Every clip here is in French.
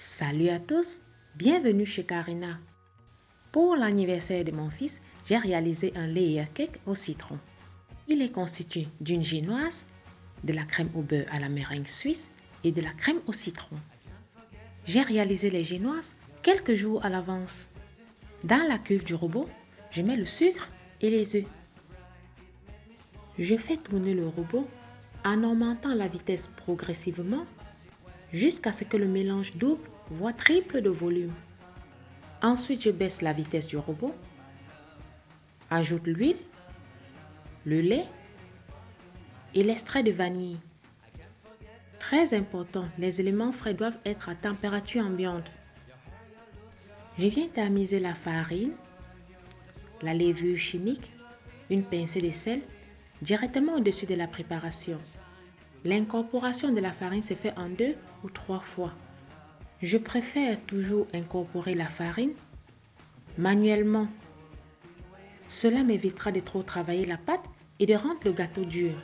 Salut à tous, bienvenue chez Karina. Pour l'anniversaire de mon fils, j'ai réalisé un layer cake au citron. Il est constitué d'une génoise, de la crème au beurre à la meringue suisse et de la crème au citron. J'ai réalisé les génoises quelques jours à l'avance. Dans la cuve du robot, je mets le sucre et les œufs. Je fais tourner le robot en augmentant la vitesse progressivement jusqu'à ce que le mélange double voire triple de volume. Ensuite, je baisse la vitesse du robot, ajoute l'huile, le lait et l'extrait de vanille. Très important, les éléments frais doivent être à température ambiante. Je viens tamiser la farine, la levure chimique, une pincée de sel directement au-dessus de la préparation. L'incorporation de la farine se fait en 2 ou 3 fois. Je préfère toujours incorporer la farine manuellement. Cela m'évitera de trop travailler la pâte et de rendre le gâteau dur.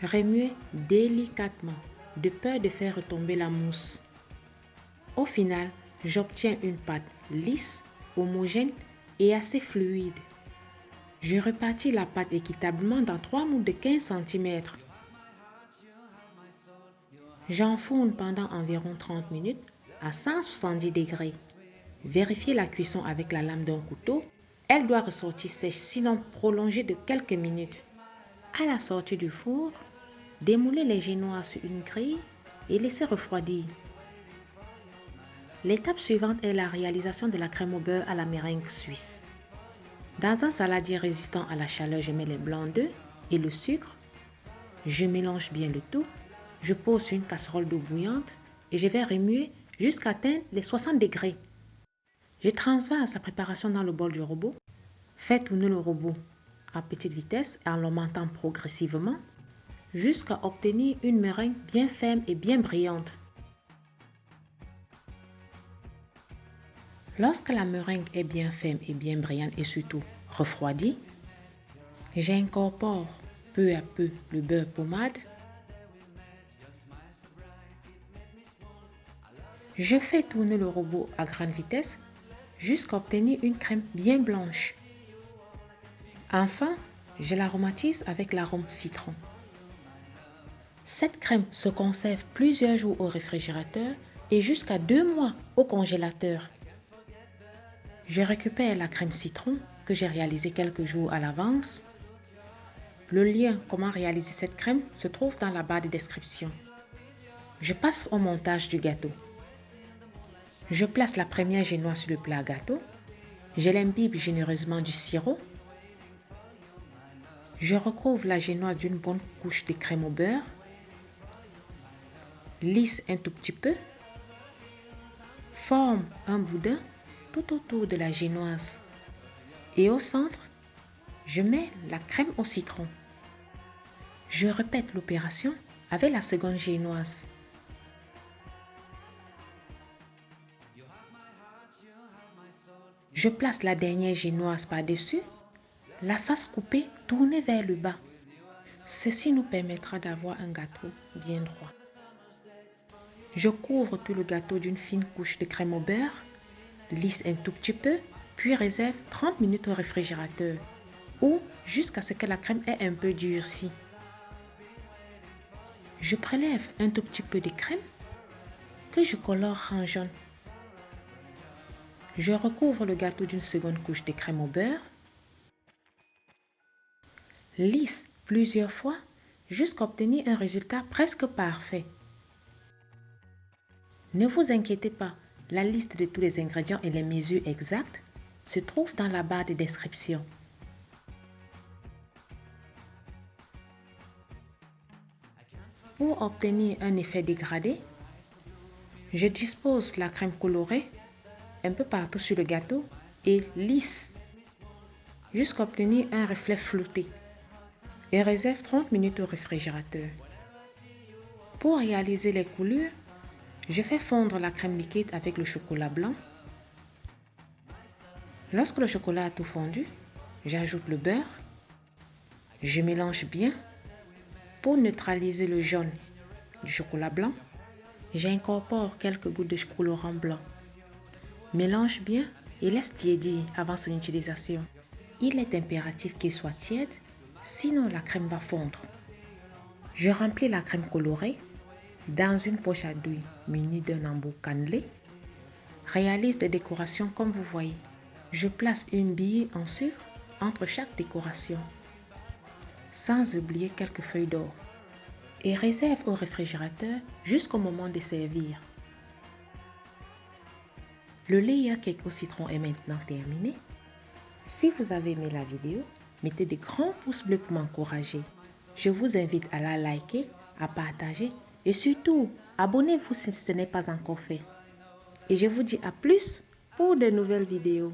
Remuez délicatement, de peur de faire retomber la mousse. Au final, j'obtiens une pâte lisse, homogène et assez fluide. Je répartis la pâte équitablement dans 3 moules de 15 cm. J'enfourne pendant environ 30 minutes à 170 degrés. Vérifiez la cuisson avec la lame d'un couteau. Elle doit ressortir sèche, sinon prolongée de quelques minutes. À la sortie du four, démoulez les génoises sur une grille et laissez refroidir. L'étape suivante est la réalisation de la crème au beurre à la meringue suisse. Dans un saladier résistant à la chaleur, je mets les blancs d'œufs et le sucre. Je mélange bien le tout. Je pose sur une casserole d'eau bouillante et je vais remuer jusqu'à atteindre les 60 degrés. Je transvase la préparation dans le bol du robot. Faites tourner le robot à petite vitesse et en l'augmentant progressivement jusqu'à obtenir une meringue bien ferme et bien brillante. Lorsque la meringue est bien ferme et bien brillante et surtout refroidie, j'incorpore peu à peu le beurre pommade. Je fais tourner le robot à grande vitesse jusqu'à obtenir une crème bien blanche. Enfin, je l'aromatise avec l'arôme citron. Cette crème se conserve plusieurs jours au réfrigérateur et jusqu'à 2 mois au congélateur. Je récupère la crème citron que j'ai réalisée quelques jours à l'avance. Le lien comment réaliser cette crème se trouve dans la barre de description. Je passe au montage du gâteau. Je place la première génoise sur le plat à gâteau. Je l'imbibe généreusement du sirop. Je recouvre la génoise d'une bonne couche de crème au beurre. Lisse un tout petit peu. Forme un boudin tout autour de la génoise. Et au centre, je mets la crème au citron. Je répète l'opération avec la seconde génoise. Je place la dernière génoise par-dessus, la face coupée tournée vers le bas. Ceci nous permettra d'avoir un gâteau bien droit. Je couvre tout le gâteau d'une fine couche de crème au beurre, lisse un tout petit peu, puis réserve 30 minutes au réfrigérateur ou jusqu'à ce que la crème ait un peu durci. Je prélève un tout petit peu de crème que je colore en jaune. Je recouvre le gâteau d'une seconde couche de crème au beurre, lisse plusieurs fois jusqu'à obtenir un résultat presque parfait. Ne vous inquiétez pas, la liste de tous les ingrédients et les mesures exactes se trouve dans la barre de description. Pour obtenir un effet dégradé, je dispose la crème colorée un peu partout sur le gâteau et lisse jusqu'à obtenir un reflet flouté et réserve 30 minutes au réfrigérateur. Pour réaliser les coulures, je fais fondre la crème liquide avec le chocolat blanc. Lorsque le chocolat a tout fondu, j'ajoute le beurre. Je mélange bien pour neutraliser le jaune du chocolat blanc. J'incorpore quelques gouttes de colorant blanc. Mélange bien et laisse tiédir avant son utilisation. Il est impératif qu'il soit tiède, sinon la crème va fondre. Je remplis la crème colorée dans une poche à douille munie d'un embout cannelé. Réalise des décorations comme vous voyez. Je place une bille en sucre entre chaque décoration, sans oublier quelques feuilles d'or. Et réserve au réfrigérateur jusqu'au moment de servir. Le layer cake au citron est maintenant terminé. Si vous avez aimé la vidéo, mettez des grands pouces bleus pour m'encourager. Je vous invite à la liker, à partager et surtout, abonnez-vous si ce n'est pas encore fait. Et je vous dis à plus pour de nouvelles vidéos.